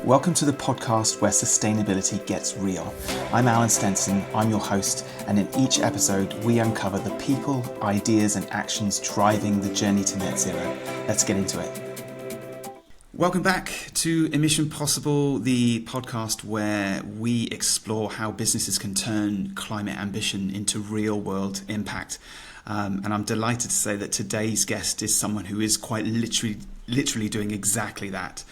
Welcome to the podcast where sustainability gets real. I'm Alan Stenson, I'm your host, and in each episode we uncover the people, ideas and actions driving the journey to net zero. Let's get into it. Welcome back to Emission Possible, the podcast where we explore how businesses can turn climate ambition into real world impact. And I'm delighted to say that today's guest is someone who is quite literally doing exactly that,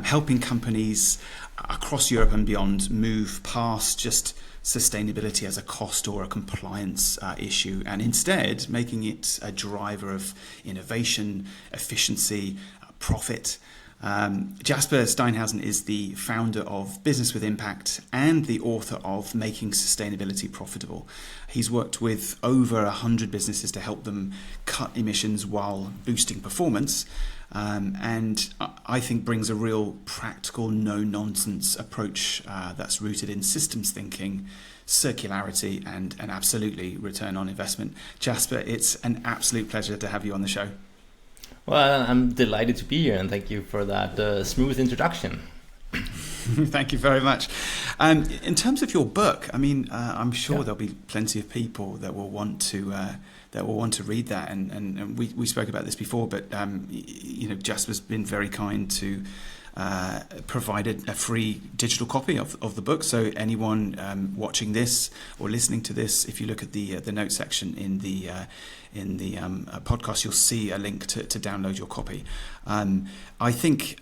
helping companies across Europe and beyond move past just sustainability as a cost or a compliance issue, and instead making it a driver of innovation, efficiency, profit. Jasper Steinhausen is the founder of Business with Impact and the author of Making Sustainability Profitable. He's worked with over 100 businesses to help them cut emissions while boosting performance, and I think brings a real practical, no-nonsense approach that's rooted in systems thinking, circularity, and absolutely return on investment. Jasper, it's an absolute pleasure to have you on the show. Well, I'm delighted to be here, and thank you for that smooth introduction. Thank you very much. In terms of your book, I mean, I'm sure there'll be plenty of people that will want to read that, and we spoke about this before, but Jasper's been very kind to provided a free digital copy of the book. So anyone watching this or listening to this, if you look at the notes section in the podcast, you'll see a link to download your copy. I think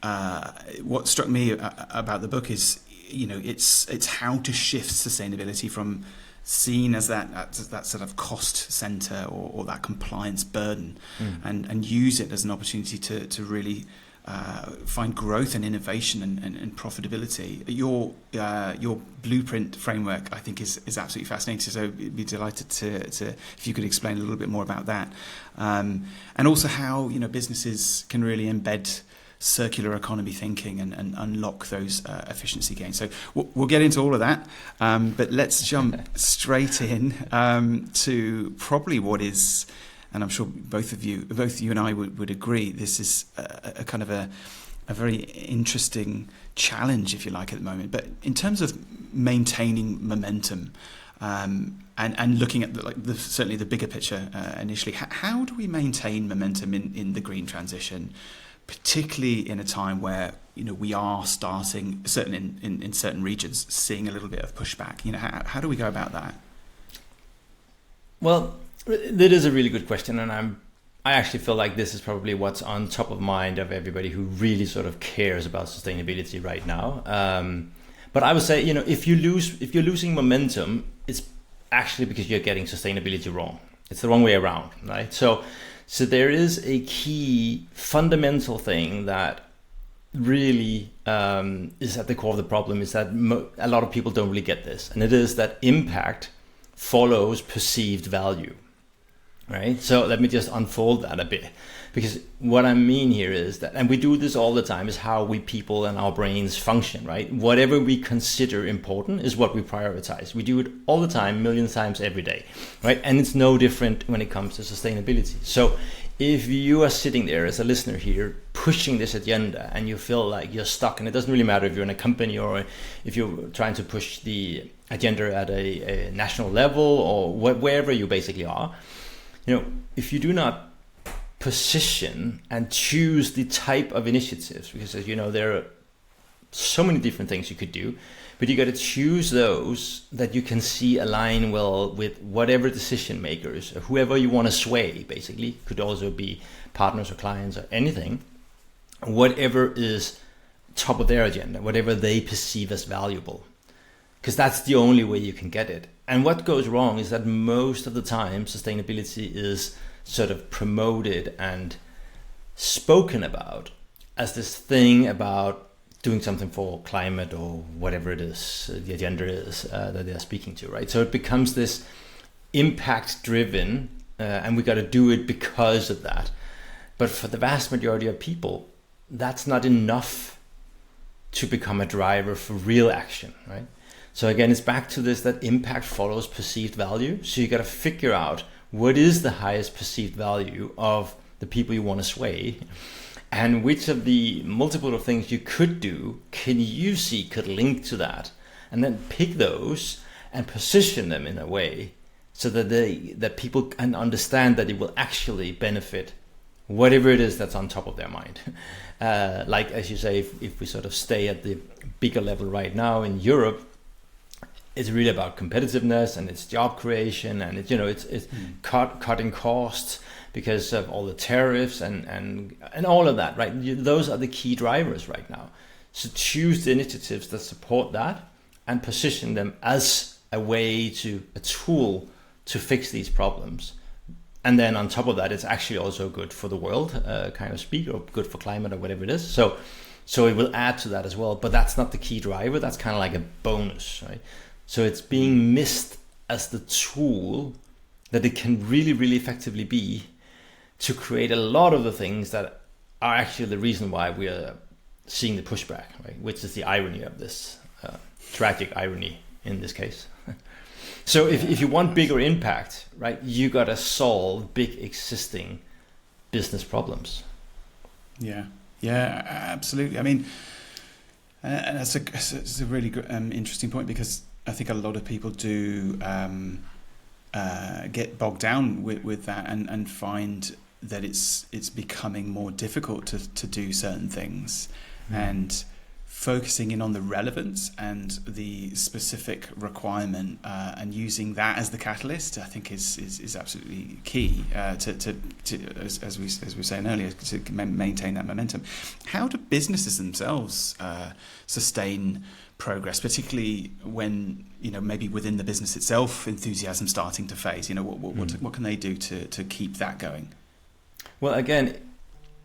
what struck me about the book is, it's how to shift sustainability from seen as that sort of cost center or that compliance burden, and use it as an opportunity to really find growth and innovation and profitability. Your blueprint framework, I think, is absolutely fascinating. So I'd be delighted to if you could explain a little bit more about that, and also how businesses can really embed circular economy thinking and unlock those efficiency gains. So we'll get into all of that, but let's jump straight in to probably what is. And I'm sure both you and I would agree, this is a kind of a very interesting challenge, if you like, at the moment. But in terms of maintaining momentum and looking at certainly the bigger picture initially, how do we maintain momentum in the green transition, particularly in a time where we are starting, in certain regions, seeing a little bit of pushback? How do we go about that? Well, that is a really good question, and I actually feel like this is probably what's on top of mind of everybody who really sort of cares about sustainability right now. But I would say, if you're losing momentum, it's actually because you're getting sustainability wrong. It's the wrong way around, right? So there is a key fundamental thing that really is at the core of the problem, is that a lot of people don't really get this, and it is that impact follows perceived value. Right. So let me just unfold that a bit, because what I mean here is that, and we do this all the time, is how we people and our brains function, right? Whatever we consider important is what we prioritize. We do it all the time, millions of times every day, right? And it's no different when it comes to sustainability. So if you are sitting there as a listener here pushing this agenda and you feel like you're stuck, and it doesn't really matter if you're in a company or if you're trying to push the agenda at a national level or wherever you basically are, if you do not position and choose the type of initiatives, because as you know, there are so many different things you could do, but you got to choose those that you can see align well with whatever decision makers, or whoever you want to sway, basically, could also be partners or clients or anything, whatever is top of their agenda, whatever they perceive as valuable, because that's the only way you can get it. And what goes wrong is that most of the time sustainability is sort of promoted and spoken about as this thing about doing something for climate or whatever it is the agenda is that they're speaking to, right? So it becomes this impact driven, and we got to do it because of that. But for the vast majority of people, that's not enough to become a driver for real action, right? So again, it's back to this, that impact follows perceived value. So you got to figure out what is the highest perceived value of the people you want to sway, and which of the multiple of things you could do can you see could link to that, and then pick those and position them in a way so that people can understand that it will actually benefit whatever it is that's on top of their mind. Like, as you say, if we sort of stay at the bigger level right now in Europe, it's really about competitiveness, and it's job creation, and it's cutting costs because of all the tariffs and all of that, right? Those are the key drivers right now. So choose the initiatives that support that and position them as a tool to fix these problems. And then on top of that, it's actually also good for the world, kind of speak, or good for climate, or whatever it is. So it will add to that as well. But that's not the key driver. That's kind of like a bonus, right? So it's being missed as the tool that it can really, really effectively be to create a lot of the things that are actually the reason why we are seeing the pushback, right? Which is the irony of this, tragic irony in this case. So if you want bigger impact, right, you got to solve big existing business problems. Yeah, absolutely. I mean, and it's a really good, interesting point, because I think a lot of people do get bogged down with that and find that it's becoming more difficult to do certain things, and focusing in on the relevance and the specific requirement, and using that as the catalyst, I think is absolutely key to as we were saying earlier, to maintain that momentum. How do businesses themselves sustain progress, particularly when maybe within the business itself enthusiasm starting to phase? What can they do to keep that going? Well, again,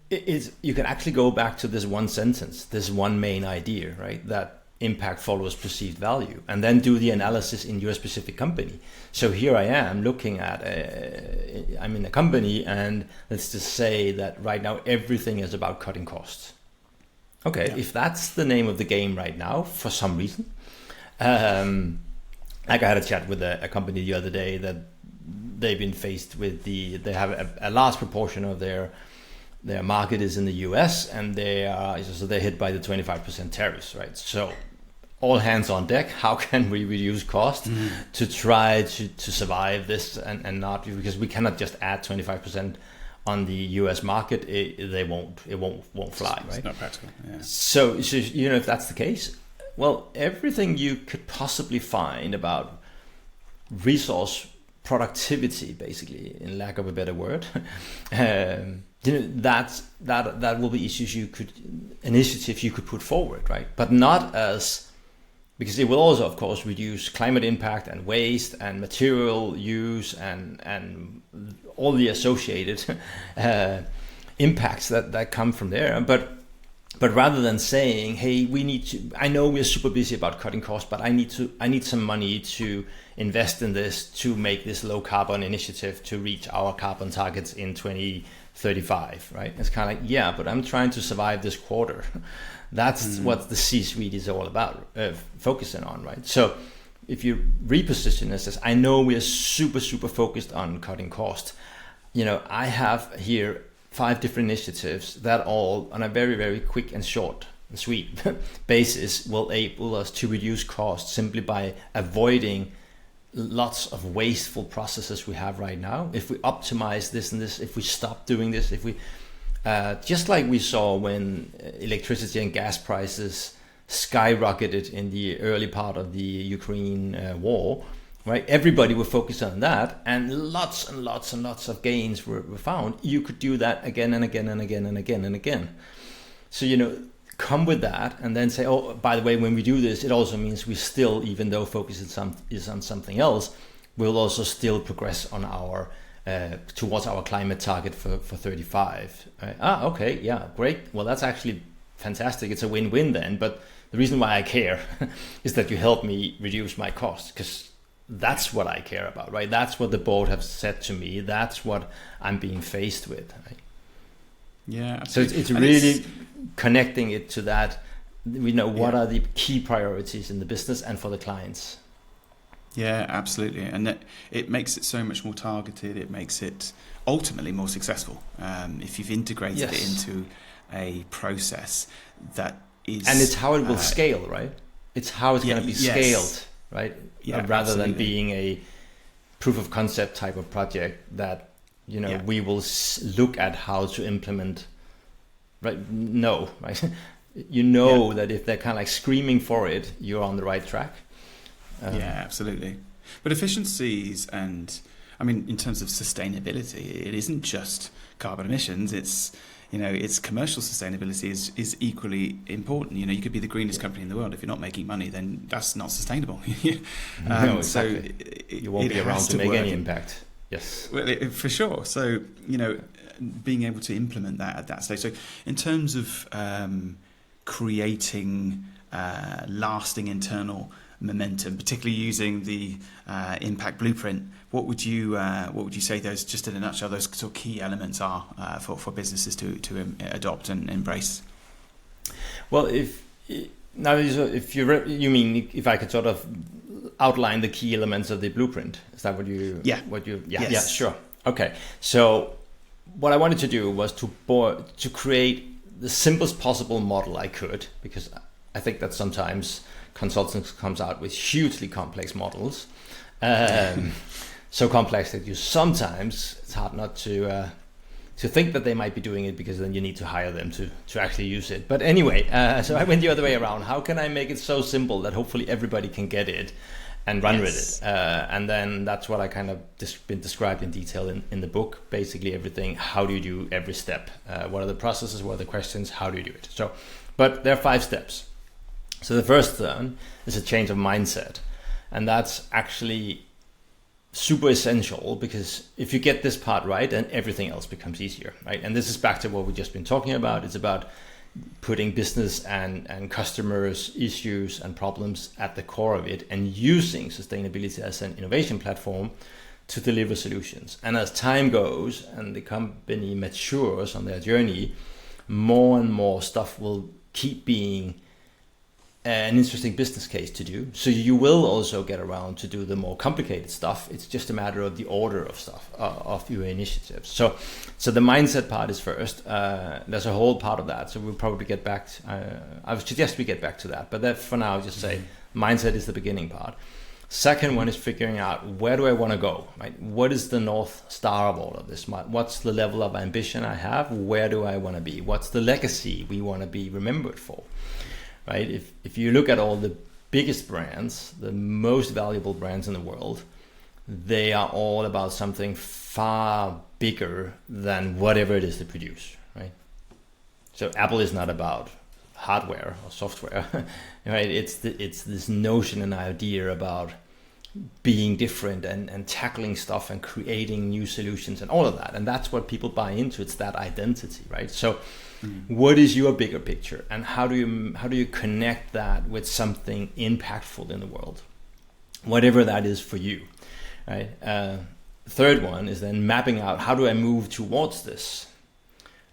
you can actually go back to this one sentence, this one main idea, right? That impact follows perceived value, and then do the analysis in your specific company. So here I am looking at, I'm in a company, and let's just say that right now everything is about cutting costs. Okay, yeah. If that's the name of the game right now, for some reason, like I had a chat with a company the other day that they've been faced with they have a large proportion of their market is in the US, and they're hit by the 25% tariffs, right? So all hands on deck. How can we reduce cost to try to survive this and not, because we cannot just add 25% on the US market. It won't fly, right? It's not practical. Yeah. So if that's the case, well, everything you could possibly find about resource productivity, basically, in lack of a better word, that will be initiatives you could put forward, right? But not as, because it will also, of course, reduce climate impact and waste and material use and all the associated impacts that come from there. But rather than saying, hey, I know we're super busy about cutting costs, but I need some money to invest in this to make this low carbon initiative to reach our carbon targets in 2035, right? It's kind of like, yeah, but I'm trying to survive this quarter. That's what the C-suite is all about, focusing on, right? So if you reposition this as, I know we are super, super focused on cutting costs. I have here 5 different initiatives that all, on a very, very quick and short and sweet basis, will enable us to reduce costs simply by avoiding lots of wasteful processes we have right now. If we optimize this and this, if we stop doing this, if we just like we saw when electricity and gas prices skyrocketed in the early part of the Ukraine war, right? Everybody were focused on that, and lots and lots and lots of gains were found. You could do that again and again and again and again and again. So, come with that and then say, oh, by the way, when we do this, it also means we still, even though focus is on something else, we'll also still progress on our towards our climate target for 35. Okay, yeah, great. Well, that's actually fantastic. It's a win-win then. But the reason why I care is that you help me reduce my costs, because that's what I care about, right? That's what the board have said to me. That's what I'm being faced with. Right? Yeah, absolutely. So it's really connecting it to that. We know what are the key priorities in the business and for the clients. Yeah, absolutely. And it makes it so much more targeted. It makes it ultimately more successful if you've integrated it into a process that is, and it's how it will scale, right? It's how it's going to be scaled, right? Rather than being a proof of concept type of project that we will look at how to implement, right? No, right? That if they're kind of like screaming for it, you're on the right track. Absolutely. But efficiencies and, I mean, in terms of sustainability, it isn't just carbon emissions. It's commercial sustainability is equally important. You could be the greenest company in the world. If you're not making money, then that's not sustainable. No, exactly. So you won't be around to make any impact. Yes. Well, for sure. So, being able to implement that at that stage. So in terms of creating lasting internal momentum, particularly using the impact blueprint, what would you say those, just in a nutshell, those sort of key elements are for businesses to adopt and embrace? Well, if you mean if I could sort of outline the key elements of the blueprint, is that what you? Yeah. Yeah, sure. Okay. So what I wanted to do was to create the simplest possible model I could, because I think that sometimes consultants comes out with hugely complex models, so complex that it's hard not to think that they might be doing it, because then you need to hire them to actually use it. But anyway, so I went the other way around. How can I make it so simple that hopefully everybody can get it and run with it? And then that's what I kind of been described in detail in the book. Basically everything. How do you do every step? What are the processes? What are the questions? How do you do it? So, but there are 5 steps. So the first one is a change of mindset. And that's actually super essential, because if you get this part right, then everything else becomes easier, right? And this is back to what we've just been talking about. It's about putting business and customers' issues and problems at the core of it, and using sustainability as an innovation platform to deliver solutions. And as time goes and the company matures on their journey, more and more stuff will keep being an interesting business case to do. So you will also get around to do the more complicated stuff. It's just a matter of the order of stuff, of your initiatives. So the mindset part is first. There's a whole part of that. So we'll probably get back I would suggest we get back to that. But that for now, just say mindset is the beginning part. Second one is figuring out, where do I want to go, right? What is the North Star of all of this? What's the level of ambition I have? Where do I want to be? What's the legacy we want to be remembered for? Right? If you look at all the biggest brands, the most valuable brands in the world, they are all about something far bigger than whatever it is they produce, right? So Apple is not about hardware or software, right? It's this notion and idea about being different and tackling stuff and creating new solutions and all of that. And that's what people buy into. It's that identity, right? So what is your bigger picture, and how do you connect that with something impactful in the world, whatever that is for you, right? Third one is then mapping out, how do I move towards this?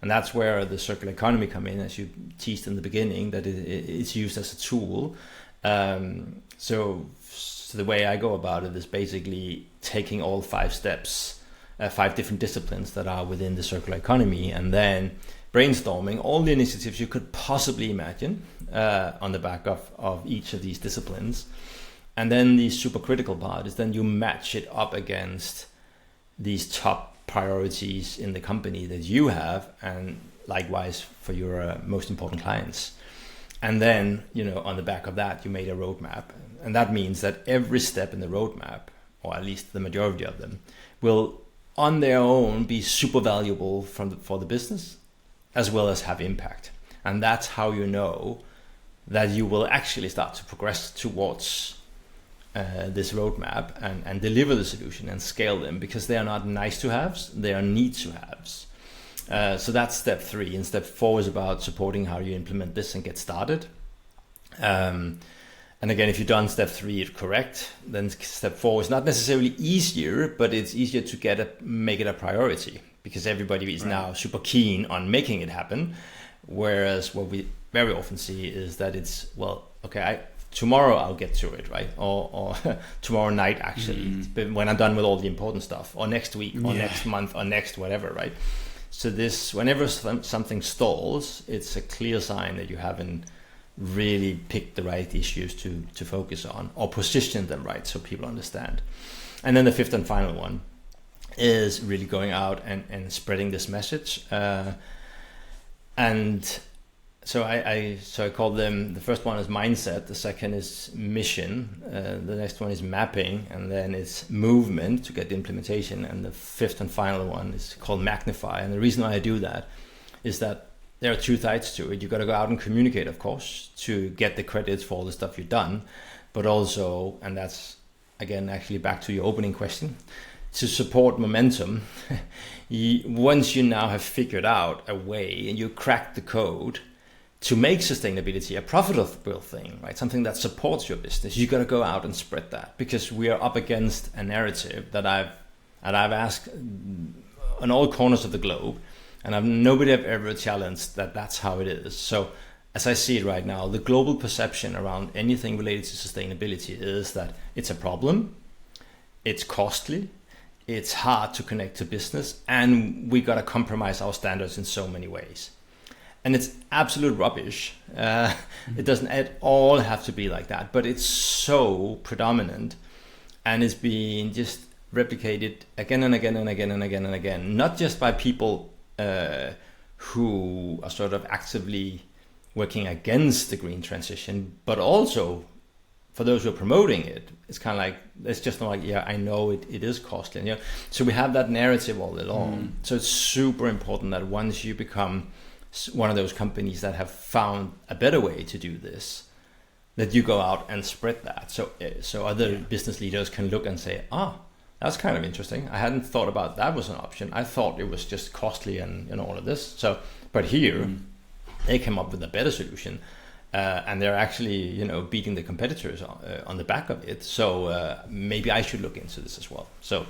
And that's where the circular economy come in, as you teased in the beginning, that it's used as a tool. So the way I go about it is basically taking all 5 steps, 5 different disciplines that are within the circular economy, and then brainstorming all the initiatives you could possibly imagine on the back of each of these disciplines. And then the super critical part is then you match it up against these top priorities in the company that you have, and likewise for your most important clients. And then, on the back of that, you made a roadmap. And that means that every step in the roadmap, or at least the majority of them, will on their own be super valuable for the business, as well as have impact. And that's how you know that you will actually start to progress towards this roadmap and deliver the solution and scale them, because they are not nice to haves, they are need to haves. So that's step 3. And step 4 is about supporting how you implement this and get started. And again, if you've done step 3 correct, then step 4 is not necessarily easier, but it's easier to make it a priority, because everybody is now super keen on making it happen. Whereas what we very often see is that it's, well, okay, tomorrow I'll get to it, right? Or tomorrow night, actually, when I'm done with all the important stuff, or next week, or next month, or next whatever, right? So this, whenever something stalls, it's a clear sign that you haven't really picked the right issues to focus on or position them right so people understand. And then the fifth and final one is really going out and spreading this message. And so I call them, the first one is mindset, the second is mission, the next one is mapping, and then it's movement to get the implementation, and the fifth and final one is called magnify. And the reason why I do that is that there are two sides to it. You got to go out and communicate, of course, to get the credits for all the stuff you've done, but also, and that's again actually back to your opening question, to support momentum. Once you now have figured out a way and you cracked the code to make sustainability a profitable thing, right? Something that supports your business, you got to go out and spread that, because we are up against a narrative that I've asked on all corners of the globe, and nobody have ever challenged that that's how it is. So as I see it right now, the global perception around anything related to sustainability is that it's a problem, it's costly, it's hard to connect to business, and we got to compromise our standards in so many ways. And it's absolute rubbish. It doesn't at all have to be like that, but it's so predominant, and it's being just replicated again and again and again and again and again, not just by people who are sort of actively working against the green transition, but also for those who are promoting it. It's kind of like, it's just not like, yeah, I know it is costly. You know? So we have that narrative all along. So it's super important that once you become one of those companies that have found a better way to do this, that you go out and spread that. So other business leaders can look and say, that's kind of interesting. I hadn't thought about that was an option. I thought it was just costly and all of this. So, but here they came up with a better solution, and they're actually, beating the competitors on the back of it. So maybe I should look into this as well. So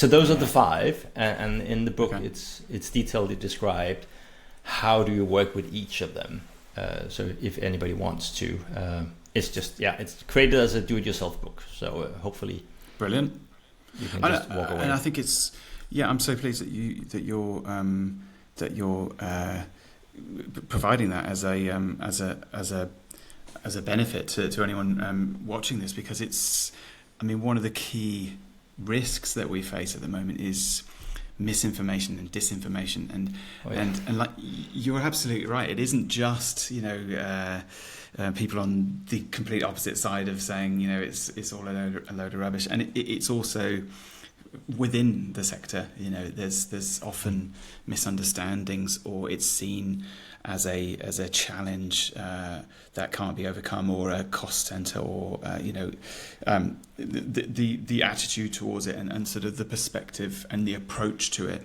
those are the five, and in the book it's detailedly described how do you work with each of them. So if anybody wants to, it's just it's created as a do-it-yourself book. So hopefully, brilliant. You can just walk away. And I think it's I'm so pleased that you're providing that as a benefit to anyone watching this, because it's, one of the key risks that we face at the moment is misinformation and disinformation, and like you're absolutely right. It isn't just people on the complete opposite side of saying it's all a load of rubbish, and it's also within the sector. There's often misunderstandings, or it's seen as a challenge that can't be overcome, or a cost center, or the attitude towards it, and sort of the perspective and the approach to it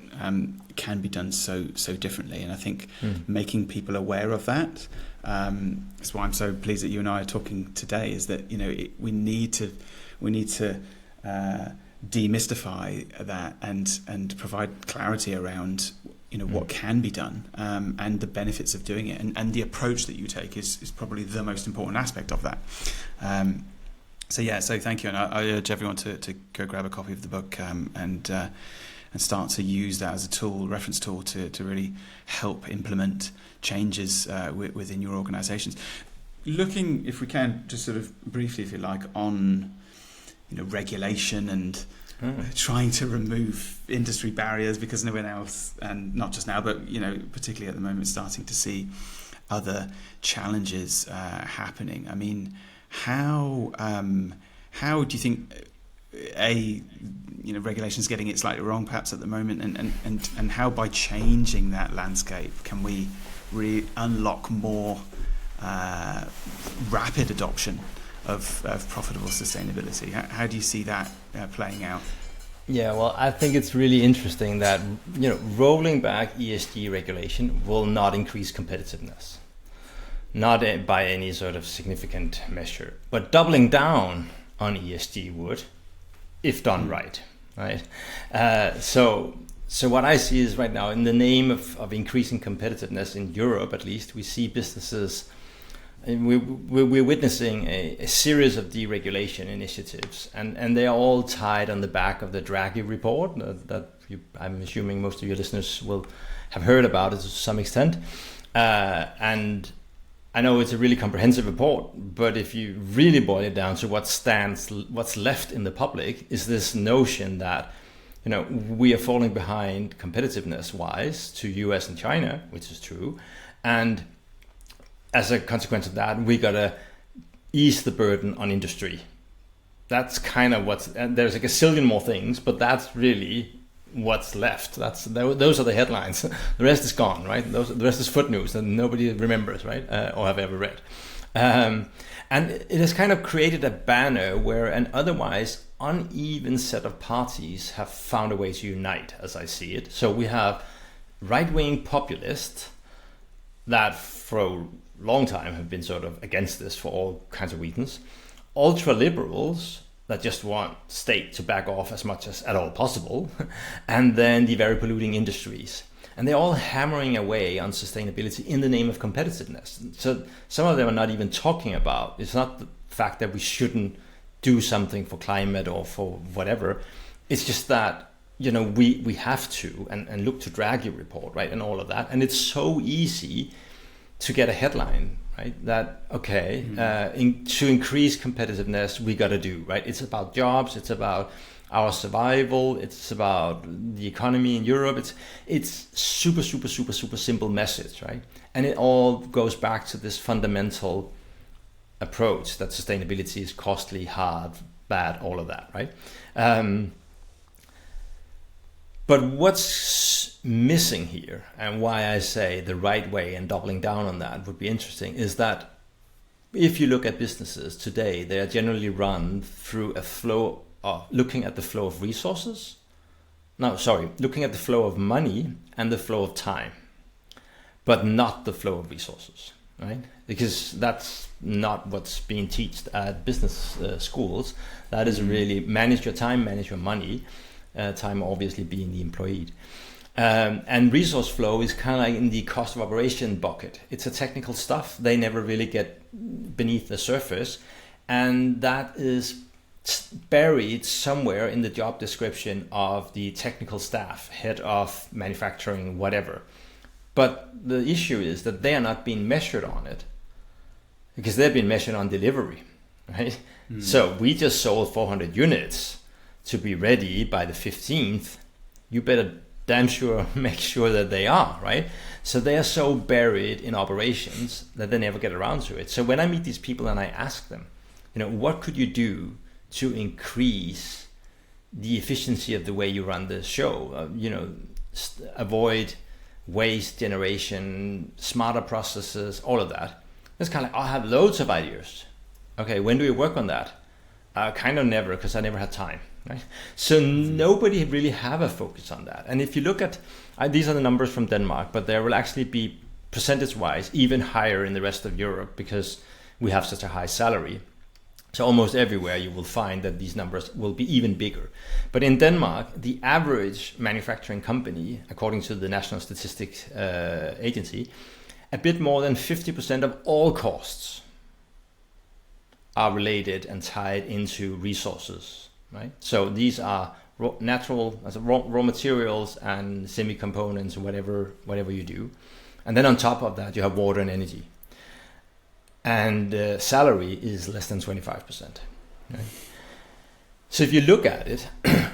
can be done so differently. And I think making people aware of that, that's why I'm so pleased that you and I are talking today, is that we need to demystify that and provide clarity around what can be done, and the benefits of doing it, and the approach that you take is probably the most important aspect of that. So thank you, and I urge everyone to go grab a copy of the book and start to use that as a tool, reference tool, to really help implement changes within your organisations. Looking, if we can, just sort of briefly, if you like, on regulation and trying to remove industry barriers, because no one else, and not just now, but particularly at the moment, starting to see other challenges happening. How do you think regulation is getting it slightly wrong perhaps at the moment, and how, by changing that landscape, can we really unlock more rapid adoption of profitable sustainability? How do you see that playing out? Yeah, well, I think it's really interesting that rolling back ESG regulation will not increase competitiveness, not by any sort of significant measure, but doubling down on ESG would, if done right. So what I see is right now, in the name of increasing competitiveness in Europe, at least, we see businesses. And we're witnessing a series of deregulation initiatives, and they are all tied on the back of the Draghi report that I'm assuming most of your listeners will have heard about it to some extent. And I know it's a really comprehensive report, but if you really boil it down to what's left in the public is this notion that, we are falling behind competitiveness wise to US and China, which is true. And as a consequence of that, we got to ease the burden on industry. That's kind of and there's like a zillion more things, but that's really what's left. Those are the headlines. The rest is gone, right? The rest is footnotes that nobody remembers, right? Or have ever read. And it has kind of created a banner where an otherwise uneven set of parties have found a way to unite, as I see it. So we have right-wing populists that for a long time have been sort of against this for all kinds of reasons. Ultra-liberals that just want state to back off as much as at all possible, and then the very polluting industries. And they're all hammering away on sustainability in the name of competitiveness. So some of them are not even talking about, it's not the fact that we shouldn't do something for climate or for whatever. It's just that, we have to, and look to Draghi report, right, and all of that. And it's so easy to get a headline, right? That, to increase competitiveness, we got to do, right? It's about jobs, it's about our survival, it's about the economy in Europe. It's super, super, super, super simple message, right? And it all goes back to this fundamental approach that sustainability is costly, hard, bad, all of that, right? But what's missing here, and why I say the right way and doubling down on that would be interesting, is that if you look at businesses today, they are generally run through a flow of looking at the flow of resources. Looking at the flow of money and the flow of time, but not the flow of resources, right? Because that's not what's being taught at business schools. That is really manage your time, manage your money. Time obviously being the employee. And resource flow is kind of like in the cost of operation bucket. It's a technical stuff. They never really get beneath the surface. And that is buried somewhere in the job description of the technical staff, head of manufacturing, whatever. But the issue is that they are not being measured on it because they've been measured on delivery, right? So we just sold 400 units to be ready by the 15th. You better damn sure make sure that they are, right? So they are so buried in operations that they never get around to it. So when I meet these people and I ask them, what could you do to increase the efficiency of the way you run the show? Avoid waste generation, smarter processes, all of that. It's kind of like, I have loads of ideas. Okay, when do you work on that? Kind of never, because I never had time. Right? So nobody really have a focus on that. And if you look at, these are the numbers from Denmark, but there will actually be percentage-wise even higher in the rest of Europe because we have such a high salary. So almost everywhere you will find that these numbers will be even bigger. But in Denmark, the average manufacturing company, according to the National Statistics Agency, a bit more than 50% of all costs are related and tied into resources. Right, so these are raw materials and semi-components, whatever you do, and then on top of that you have water and energy, and salary is less than 25%. Right? So if you look at it,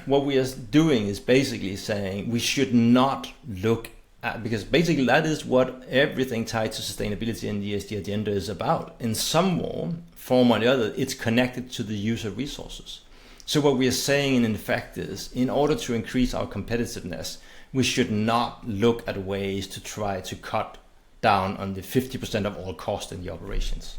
what we are doing is basically saying we should not look at, because basically that is what everything tied to sustainability and the ESG agenda is about. In some form or the other, it's connected to the use of resources. So what we are saying in effect is, in order to increase our competitiveness, we should not look at ways to try to cut down on the 50% of all cost in the operations,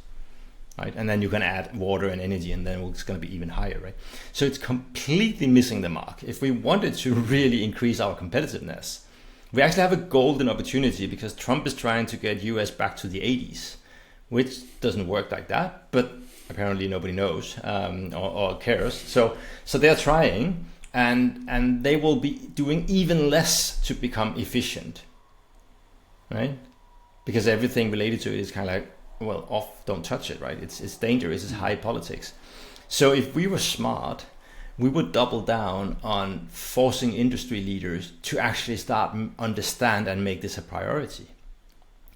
right? And then you can add water and energy, and then it's going to be even higher, right? So it's completely missing the mark. If we wanted to really increase our competitiveness, we actually have a golden opportunity because Trump is trying to get US back to the 80s, which doesn't work like that, but apparently nobody knows or cares. So they're trying, and they will be doing even less to become efficient, right? Because everything related to it is kind of like, well, off, don't touch it, right? It's dangerous, it's high politics. So if we were smart, we would double down on forcing industry leaders to actually start understand and make this a priority.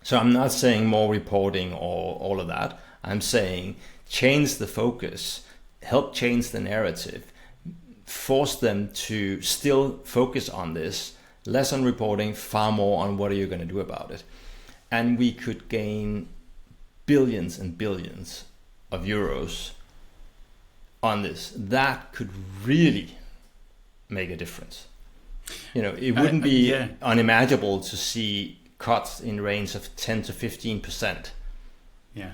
So I'm not saying more reporting or all of that. I'm saying change the focus, help change the narrative, force them to still focus on this, less on reporting, far more on what are you going to do about it. And we could gain billions and billions of euros on this. That could really make a difference. It wouldn't be unimaginable to see cuts in range of 10 to 15%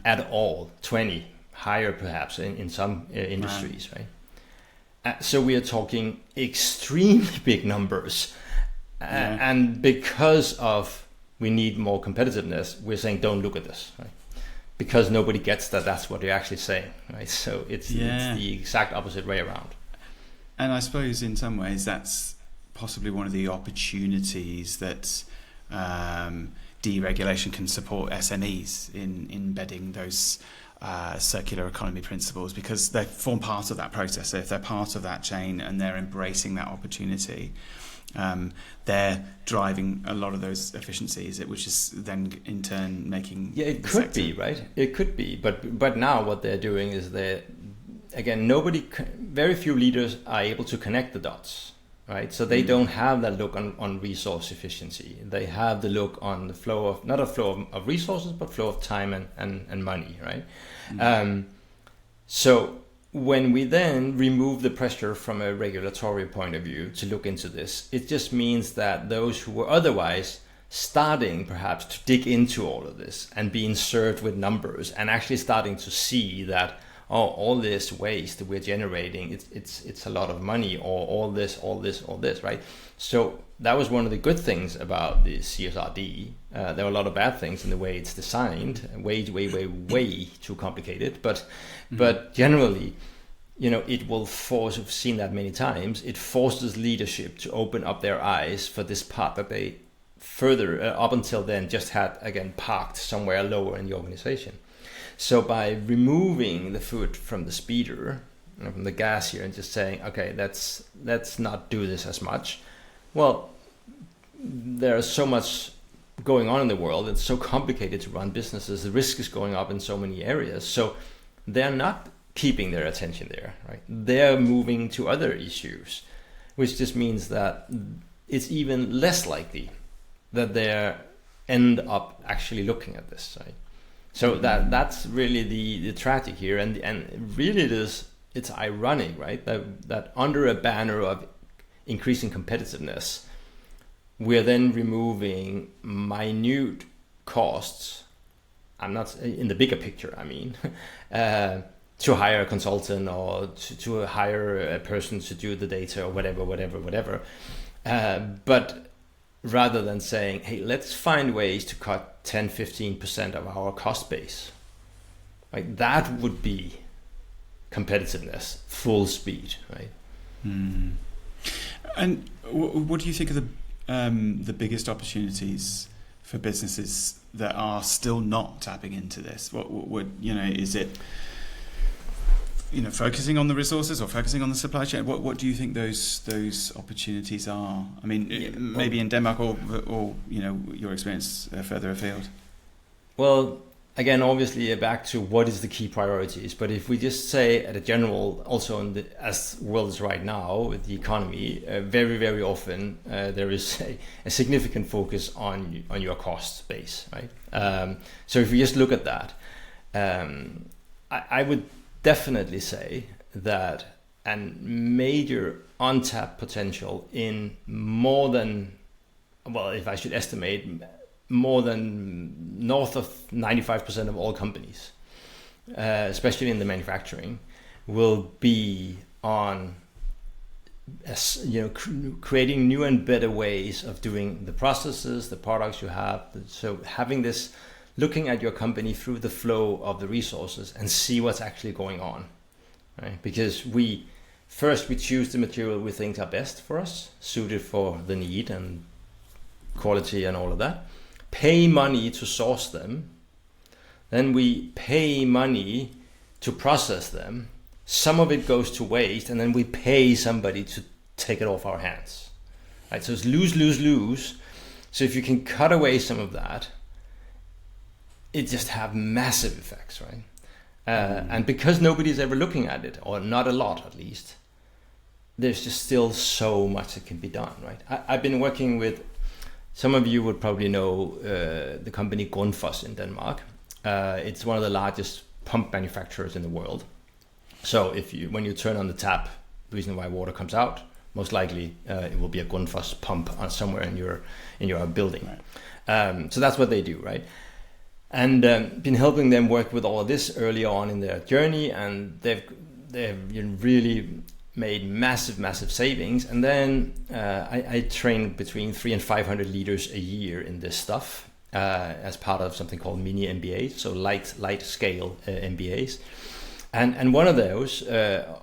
at all, 20, higher perhaps in some industries, right? So we are talking extremely big numbers. And because of we need more competitiveness, we're saying don't look at this, right? Because nobody gets that that's what you're actually saying, right? So it's the exact opposite way around. And I suppose in some ways that's possibly one of the opportunities that deregulation can support SMEs in embedding those circular economy principles, because they form part of that process. So if they're part of that chain and they're embracing that opportunity, they're driving a lot of those efficiencies, which is then in turn making it could be, right? It could be, but now what they're doing is very few leaders are able to connect the dots, right? So they don't have that look on resource efficiency. They have the look on the flow of, not a flow of resources, but flow of time and money, right? So when we then remove the pressure from a regulatory point of view to look into this, it just means that those who were otherwise starting perhaps to dig into all of this and being served with numbers and actually starting to see that, all this waste we're generating, it's a lot of money, or all this, right? So that was one of the good things about the CSRD. There were a lot of bad things in the way it's designed, way too complicated. But generally, it will force. We've seen that many times. It forces leadership to open up their eyes for this part that they further up until then just had again parked somewhere lower in the organization. So by removing the foot from the speeder, from the gas here, and just saying, okay, let's not do this as much. Well, there's so much going on in the world. It's so complicated to run businesses. The risk is going up in so many areas. So they're not keeping their attention there, right? They're moving to other issues, which just means that it's even less likely that they end up actually looking at this, right? So that's really the tragic here, and really it's ironic, right? That under a banner of increasing competitiveness, we're then removing minute costs. I'm not in the bigger picture. I mean, to hire a consultant or to hire a person to do the data or whatever. But rather than saying, hey, let's find ways to cut 10-15% of our cost base, right? That would be competitiveness, full speed, right? And what do you think are the biggest opportunities for businesses that are still not tapping into this? What would is it focusing on the resources or focusing on the supply chain? What do you think those opportunities are? I mean, maybe in Denmark or your experience further afield. Well, again, obviously back to what is the key priorities. But if we just say at a general, also as world is right now with the economy, very, very often there is a significant focus on your cost base, right? So if we just look at that, I would definitely say that a major untapped potential in more than, well, if I should estimate, more than north of 95% of all companies, especially in the manufacturing, will be on creating new and better ways of doing the processes, the products you have. So having this, looking at your company through the flow of the resources and see what's actually going on, right? Because we choose the material we think are best for us, suited for the need and quality and all of that, pay money to source them, then we pay money to process them some of it goes to waste, and then we pay somebody to take it off our hands, right? So it's lose, lose, lose. So if you can cut away some of that, it just have massive effects, right? And because nobody's ever looking at it, or not a lot at least, there's just still so much that can be done, right? I've been working with, some of you would probably know the company Grundfos in Denmark. It's one of the largest pump manufacturers in the world. So when you turn on the tap, the reason why water comes out, most likely it will be a Grundfos pump somewhere in your building. Right. So that's what they do, right? And been helping them work with all of this early on in their journey, and they've really made massive savings. And then I train between 300 and 500 leaders a year in this stuff as part of something called mini MBAs, so light scale MBAs. And one of those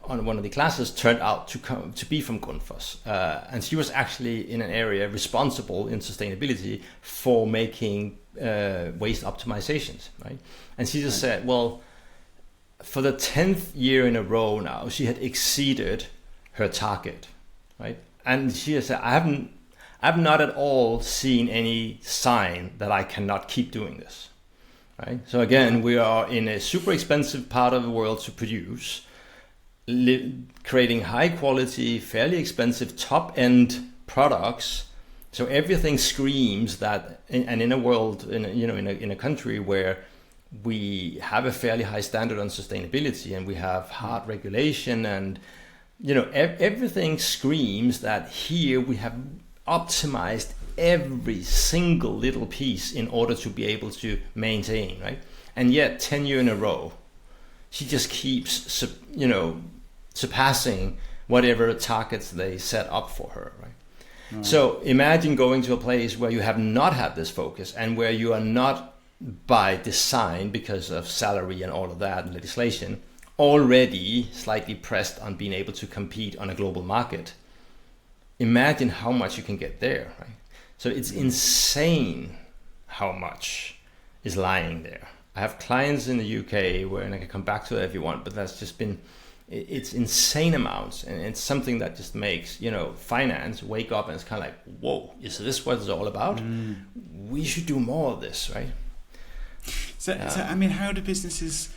on one of the classes turned out to be from Grundfos, and she was actually in an area responsible in sustainability for making waste optimizations, right? And she just said, well, for the 10th year in a row now, she had exceeded her target, right? And she said, I've not at all seen any sign that I cannot keep doing this, right? So again, we are in a super expensive part of the world to produce, creating high quality, fairly expensive top end products. So everything screams that, and in a world, in a country where we have a fairly high standard on sustainability, and we have hard regulation, and everything screams that here we have optimized every single little piece in order to be able to maintain, right? And yet 10 years in a row, she just keeps surpassing whatever targets they set up for her, right? So imagine going to a place where you have not had this focus, and where you are not by design, because of salary and all of that and legislation, already slightly pressed on being able to compete on a global market. Imagine how much you can get there, right? So it's insane how much is lying there. I have clients in the UK where, and I can come back to that if you want, but that's just been, it's insane amounts, and it's something that just makes finance wake up, and it's kind of like, whoa, is this what it's all about? We should do more of this, right? So I mean, how do businesses,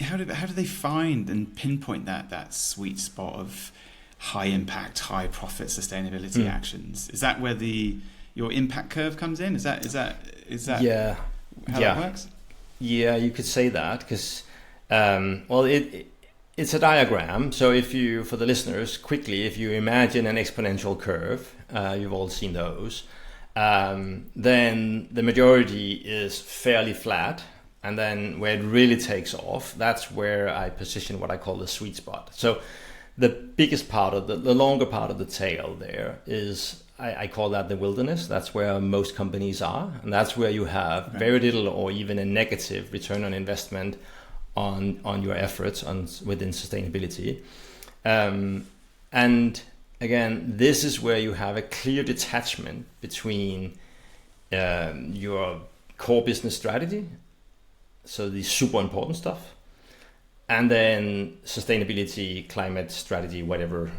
how do they find and pinpoint that sweet spot of high impact, high profit sustainability actions? Is that where your impact curve comes in? Is that yeah, how that works? Yeah, you could say that, because it's a diagram. So for the listeners, quickly, if you imagine an exponential curve, you've all seen those, then the majority is fairly flat. And then where it really takes off, that's where I position what I call the sweet spot. So the biggest part of the longer part of the tail there is, I call that the wilderness. That's where most companies are. And that's where you have very little or even a negative return on investment on your efforts within sustainability. And again, this is where you have a clear detachment between your core business strategy, so the super important stuff, and then sustainability, climate strategy, whatever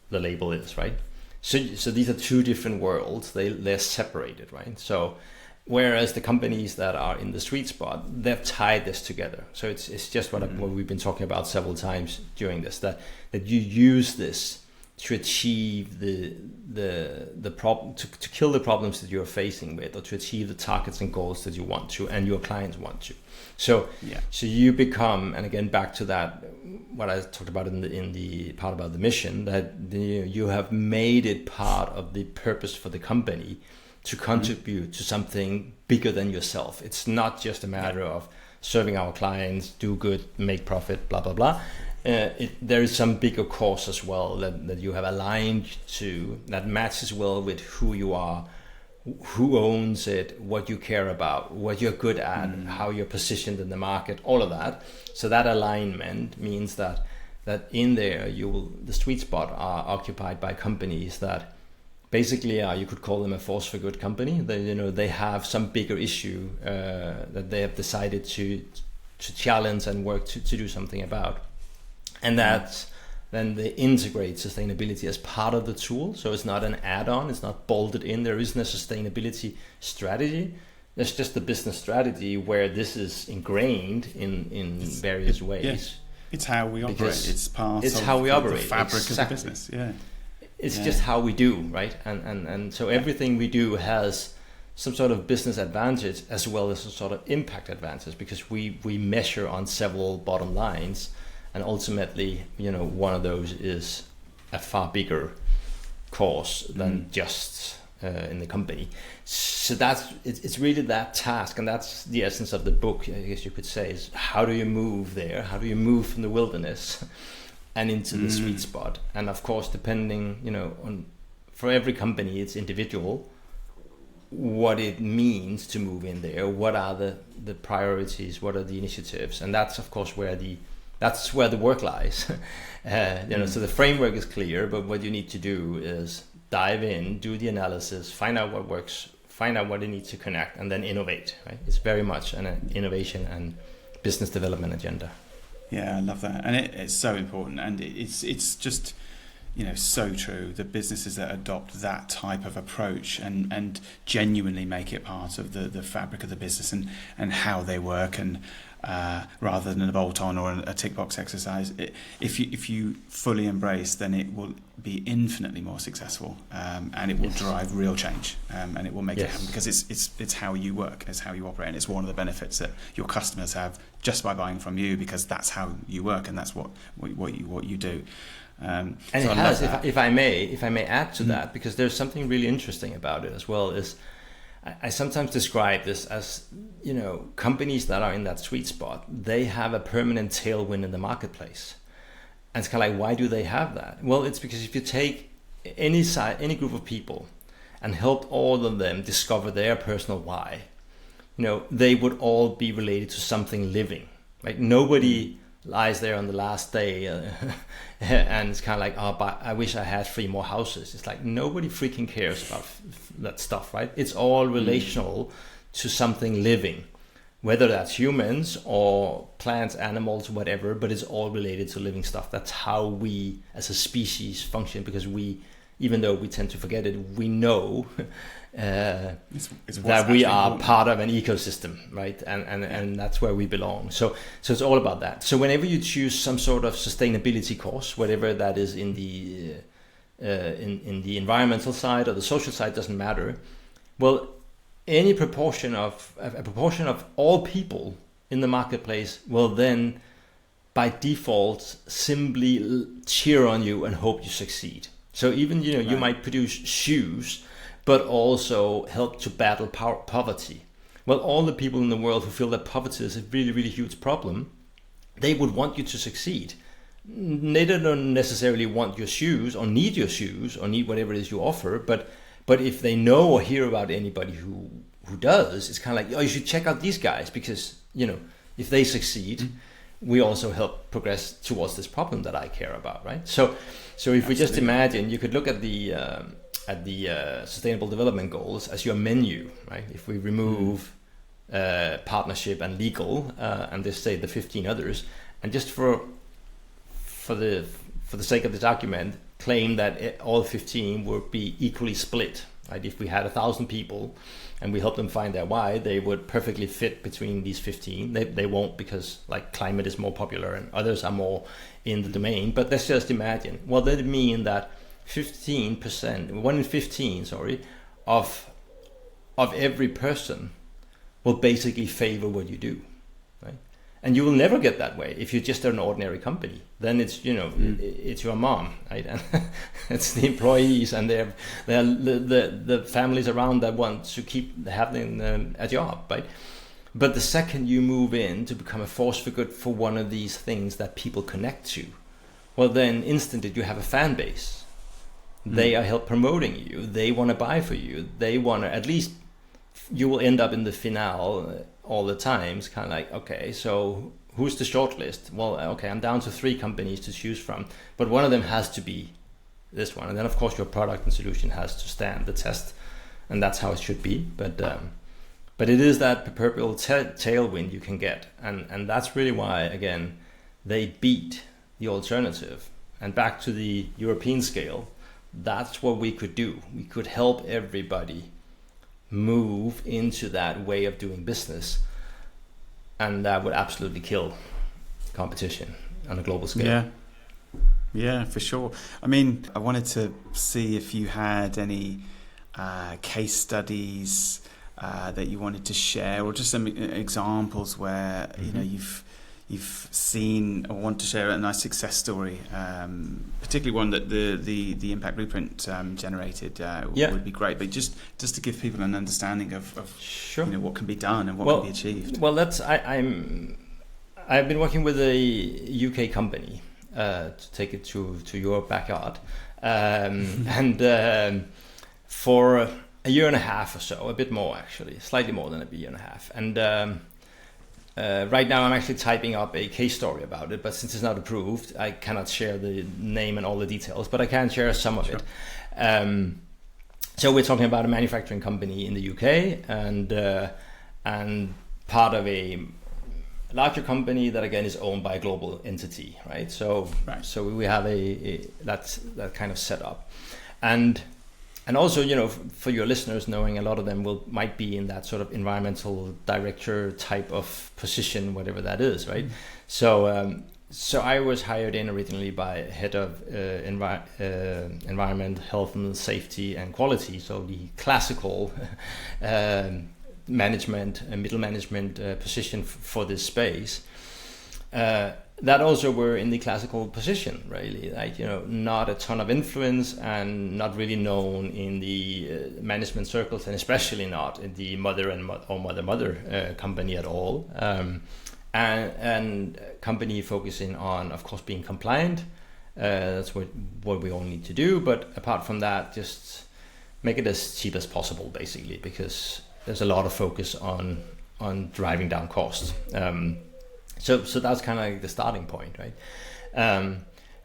the label is, right? So these are two different worlds. They're separated, right? So whereas the companies that are in the sweet spot, they've tied this together. So it's just what we've been talking about several times during this, that you use this to achieve the problem, to kill the problems that you're facing with, or to achieve the targets and goals that you want to, and your clients want to. So you become, and again back to that, what I talked about in the part about the mission, that you have made it part of the purpose for the company to contribute to something bigger than yourself. It's not just a matter of serving our clients, do good, make profit, blah blah blah. There is some bigger cause as well that you have aligned to, that matches well with who you are, who owns it, what you care about, what you're good at, how you're positioned in the market, all of that. So that alignment means that in there the sweet spot are occupied by companies that basically you could call them a force for good company. They have some bigger issue that they have decided to challenge and work to do something about. And that's then they integrate sustainability as part of the tool. So it's not an add-on, it's not bolted in. There isn't a sustainability strategy. There's just a business strategy where this is ingrained in various ways. Yeah. It's how we operate. Because it's part it's of how we operate. the fabric Exactly. of the business. Yeah. It's just how we do, right? And so everything we do has some sort of business advantage as well as some sort of impact advantage, because we measure on several bottom lines, and ultimately, one of those is a far bigger cause than just in the company. So it's really that task, and that's the essence of the book, I guess you could say, is how do you move there? How do you move from the wilderness and into the sweet spot? And of course, depending, for every company, it's individual, what it means to move in there, what are the priorities, what are the initiatives, and that's of course where the work lies. So the framework is clear, but what you need to do is dive in, do the analysis, find out what works, find out what you need to connect, and then innovate. Right? It's very much an innovation and business development agenda. Yeah, I love that, and it's so important, and it's just so true. The businesses that adopt that type of approach and genuinely make it part of the fabric of the business and how they work, and rather than a bolt-on or a tick box exercise, if you fully embrace, then it will be infinitely more successful, and it will drive real change, and it will make it happen, because it's how you work, it's how you operate, and it's one of the benefits that your customers have just by buying from you, because that's how you work and that's what you do. And so it has, if I may add to that, because there's something really interesting about it as well, is I sometimes describe this as, companies that are in that sweet spot, they have a permanent tailwind in the marketplace. And it's kind of like, why do they have that? Well, it's because if you take any group of people and help all of them discover their personal why, they would all be related to something living. Like nobody lies there on the last day and it's kind of like, oh, but I wish I had 3 more houses. It's like nobody freaking cares about that stuff, right? It's all relational to something living, whether that's humans or plants, animals, whatever, but it's all related to living stuff. That's how we as a species function, because even though we tend to forget it, we know it's that we are part of an ecosystem, right? And that's where we belong. So it's all about that. So whenever you choose some sort of sustainability course, whatever that is in the environmental side or the social side, doesn't matter. Well, a proportion of all people in the marketplace will then, by default, simply cheer on you and hope you succeed. So even you might produce shoes, but also help to battle poverty. Well, all the people in the world who feel that poverty is a really, really huge problem, they would want you to succeed. They don't necessarily want your shoes or need whatever it is you offer, but if they know or hear about anybody who does, it's kind of like, oh, you should check out these guys, because if they succeed, we also help progress towards this problem that I care about, right? So if we just imagine, you could look at the Sustainable Development Goals as your menu, right? If we remove partnership and legal, and just say the 15 others, and just for the sake of this argument, claim that all 15 would be equally split, right? If we had 1,000 people and we help them find their why, they would perfectly fit between these 15. They won't, because like climate is more popular and others are more in the domain. But let's just imagine. Well, that would mean that 1 in 15, of every person will basically favor what you do, right? And you will never get that way if you're just an ordinary company. Then it's it's your mom, right? And it's the employees and the families around that want to keep having a job, right? But the second you move in to become a force for good for one of these things that people connect to, well, then instantly you have a fan base. They are help promoting you. They want to buy for you. They want to, at least you will end up in the finale all the time. It's kind of like, okay, so who's the short list? Well, okay, I'm down to 3 companies to choose from, but one of them has to be this one. And then of course your product and solution has to stand the test, and that's how it should be. But it is that perpetual tailwind you can get. And that's really why, again, they beat the alternative. And back to the European scale, that's what we could do. We could help everybody move into that way of doing business, and that would absolutely kill competition on a global scale. Yeah, for sure. I mean, I wanted to see if you had any case studies that you wanted to share, or just some examples where you know you've seen or want to share a nice success story, particularly one that the Impact Blueprint generated would be great. But just to give people an understanding of Sure. you know, what can be done and what can be achieved. Well, I've been working with a UK company to take it to your backyard, and for a year and a half or so, a bit more actually, slightly more than a year and a half, and. Right now I'm actually typing up a case story about it, but since it's not approved, I cannot share the name and all the details, but I can share some of it. So we're talking about a manufacturing company in the UK and part of a larger company that again is owned by a global entity, right? So we have that kind of setup. And also, you know, for your listeners, knowing a lot of them might be in that sort of environmental director type of position, whatever that is, right? So I was hired in originally by head of environment, health and safety and quality. So the classical management and middle management position for this space. That also were in the classical position, really, like, you know, not a ton of influence and not really known in the management circles, and especially not in the mother company at all. And company focusing on, of course, being compliant. That's what we all need to do. But apart from that, just make it as cheap as possible, basically, because there's a lot of focus on driving down costs. So that's kind of like the starting point, right?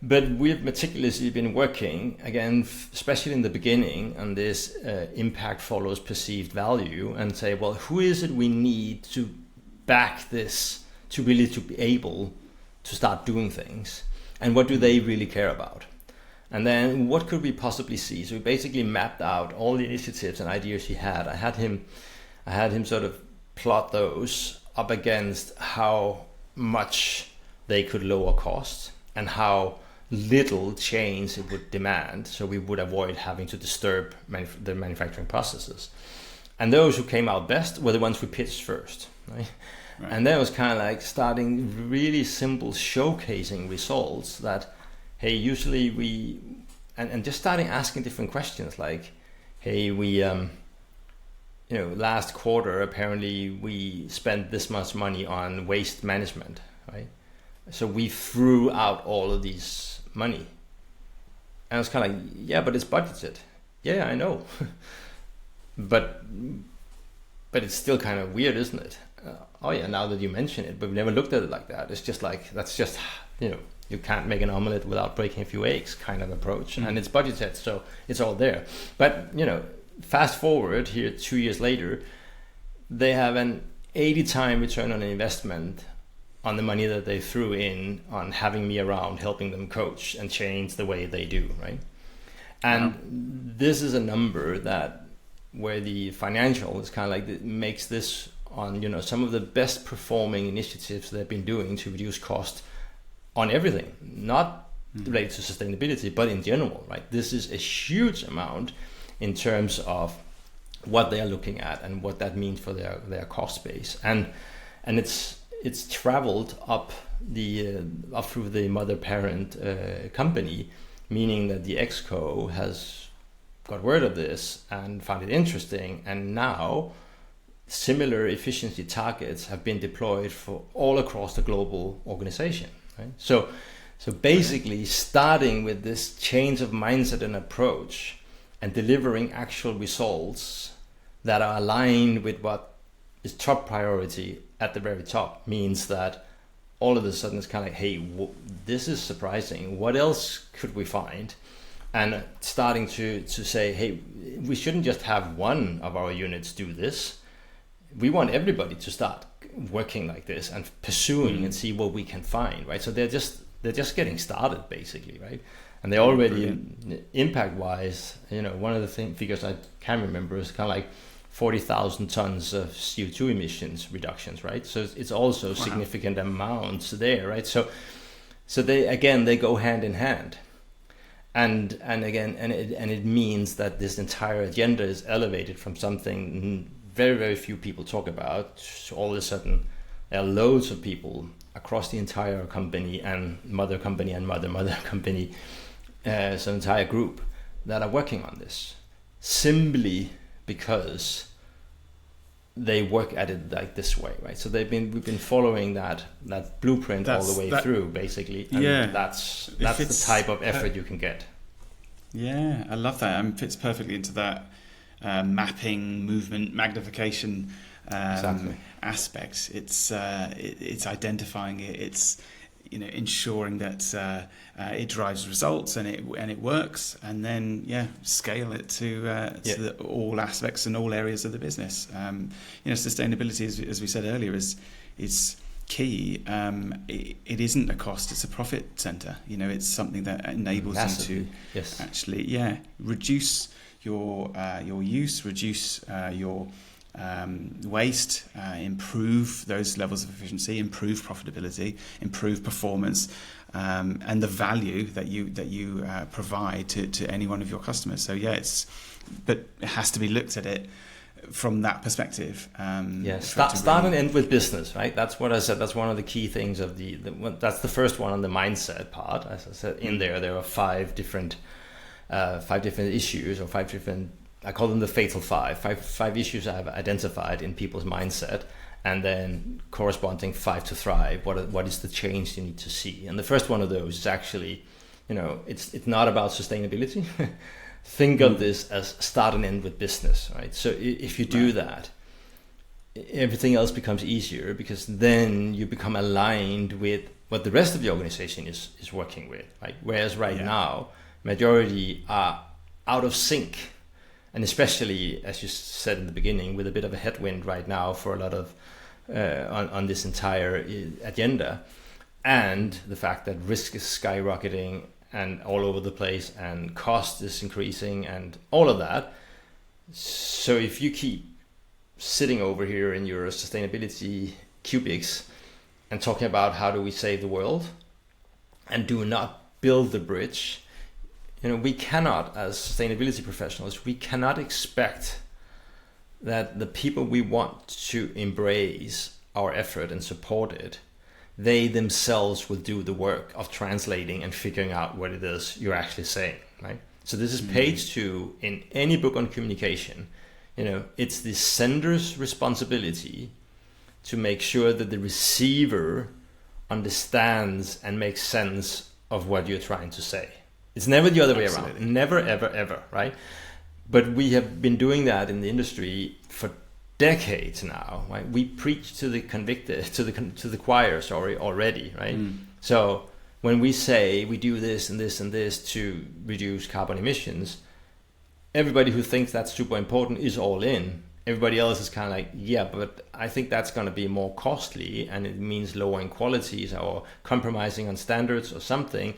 But we've meticulously been working, again, especially in the beginning, on this impact follows perceived value, and say, well, who is it we need to back this to really to be able to start doing things? And what do they really care about? And then what could we possibly see? So we basically mapped out all the initiatives and ideas he had. I had him sort of plot those up against how much they could lower costs and how little change it would demand, so we would avoid having to disturb the manufacturing processes. And those who came out best were the ones we pitched first, right? And that was kind of like starting really simple showcasing results that, hey, usually and just starting asking different questions like, hey, we last quarter, apparently we spent this much money on waste management, right? So we threw out all of these money. And I was kind of like, yeah, but it's budgeted. Yeah, I know. but it's still kind of weird, isn't it? Oh yeah, now that you mention it, but we've never looked at it like that. It's just like, that's just, you can't make an omelet without breaking a few eggs kind of approach. And it's budgeted, so it's all there. But, fast forward here 2 years later, they have an 80-time return on investment on the money that they threw in on having me around, helping them coach and change the way they do, right? And this is a number that where the financial is kind of like makes this on some of the best performing initiatives they've been doing to reduce cost on everything, not related to sustainability, but in general, right? This is a huge amount in terms of what they are looking at and what that means for their cost base, and it's traveled up through the mother parent company, meaning that the exco has got word of this and found it interesting, and now similar efficiency targets have been deployed for all across the global organization, right? So basically starting with this change of mindset and approach and delivering actual results that are aligned with what is top priority at the very top means that all of a sudden it's kind of like, hey, this is surprising. What else could we find? And starting to say, hey, we shouldn't just have one of our units do this. We want everybody to start working like this and pursuing and see what we can find, right? So they're just they're just getting started basically, right? And they already, impact-wise, one of the figures I can remember is kind of like 40,000 tons of CO2 emissions reductions, right? So it's also significant amounts there, right? So they go hand in hand, and it means that this entire agenda is elevated from something very, very few people talk about. So all of a sudden, there are loads of people across the entire company and mother company and mother company, so entire group that are working on this simply because they work at it like this way, right? So we've been following that blueprint all the way through, basically. And that's the type of effort you can get. Yeah, I love that. It fits perfectly into that mapping, movement, magnification aspect. It's identifying it. It's ensuring that it drives results and it works, and then scale it to all aspects and all areas of the business. Sustainability, as we said earlier, is key. It isn't a cost; it's a profit center. It's something that enables you to actually reduce your use, reduce your waste, improve those levels of efficiency, improve profitability, improve performance, and the value that you provide to any one of your customers. So but it has to be looked at it from that perspective. Start and end with business, right? That's what I said. That's one of the key things of that's the first one on the mindset part. As I said, in there are five different issues, or five different, I call them the fatal five issues I've identified in people's mindset, and then corresponding 5 to thrive. What is the change you need to see? And the first one of those is actually, it's not about sustainability. Think of this as start and end with business, right? So if you do that, everything else becomes easier, because then you become aligned with what the rest of the organization is working with, right? Whereas now, majority are out of sync. And especially, as you said in the beginning, with a bit of a headwind right now for a lot of on this entire agenda, and the fact that risk is skyrocketing and all over the place, and cost is increasing, and all of that. So if you keep sitting over here in your sustainability cubics and talking about how do we save the world, and do not build the bridge, we cannot, as sustainability professionals, we cannot expect that the people we want to embrace our effort and support it, they themselves will do the work of translating and figuring out what it is you're actually saying, right? So this is page 2 in any book on communication. It's the sender's responsibility to make sure that the receiver understands and makes sense of what you're trying to say. It's never the other way around. Never, ever, ever, right? But we have been doing that in the industry for decades now, right? We preach to the convicted, to the choir, already, right? So when we say we do this and this and this to reduce carbon emissions, everybody who thinks that's super important is all in. Everybody else is kind of like, but I think that's going to be more costly, and it means lowering qualities or compromising on standards or something.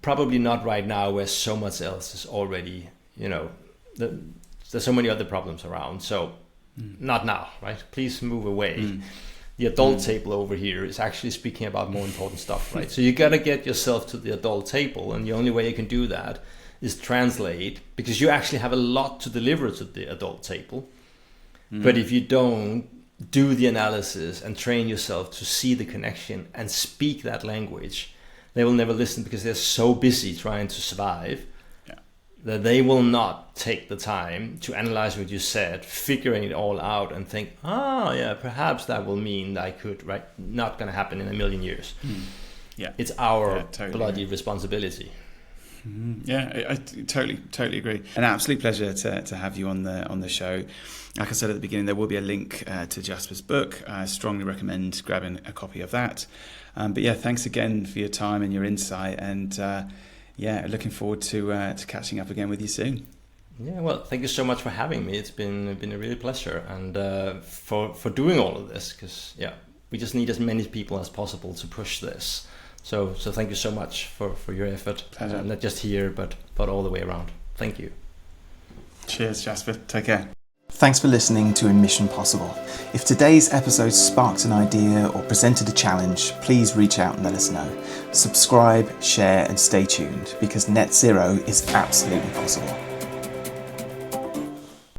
Probably not right now, where so much else is already, there's so many other problems around. So not now, right? Please move away. The adult table over here is actually speaking about more important stuff, right? So you got to get yourself to the adult table, and the only way you can do that is translate, because you actually have a lot to deliver to the adult table. But if you don't do the analysis and train yourself to see the connection and speak that language, they will never listen, because they're so busy trying to survive that they will not take the time to analyze what you said, figuring it all out, and think, perhaps that will mean that I could, right? Not going to happen in a million years. It's our bloody responsibility. I totally agree. An absolute pleasure to have you on the show. Like I said at the beginning, there will be a link to Jasper's book. I strongly recommend grabbing a copy of that. But thanks again for your time and your insight, and looking forward to catching up again with you soon. Well, thank you so much for having me. It's been a really pleasure, and for doing all of this, because we just need as many people as possible to push this. So thank you so much for your effort. Not just here, but all the way around. Thank you. Cheers, Jasper. Take care. Thanks for listening to Emission Possible. If today's episode sparked an idea or presented a challenge, please reach out and let us know. Subscribe, share, and stay tuned, because net zero is absolutely possible.